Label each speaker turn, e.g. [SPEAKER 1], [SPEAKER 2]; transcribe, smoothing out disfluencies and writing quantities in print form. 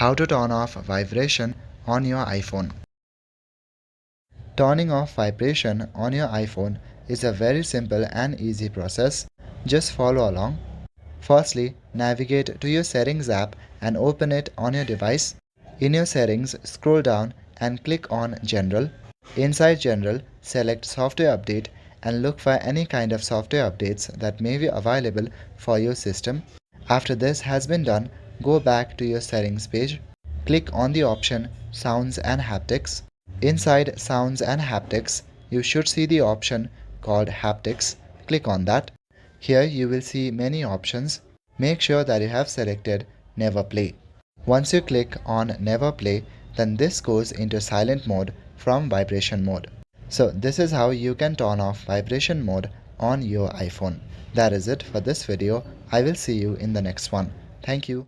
[SPEAKER 1] How to turn off vibration on your iPhone. Turning off vibration on your iPhone is a very simple and easy process. Just follow along. Firstly, navigate to your Settings app and open it on your device. In your settings, scroll down and click on General. Inside General, select Software Update and look for any kind of software updates that may be available for your system. After this has been done, go back to your settings page. Click on the option Sounds and Haptics. Inside Sounds and Haptics, you should see the option called Haptics. Click on that. Here you will see many options. Make sure that you have selected Never Play. Once you click on Never Play, then this goes into silent mode from vibration mode. So this is how you can turn off vibration mode on your iPhone. That is it for this video. I will see you in the next one. Thank you.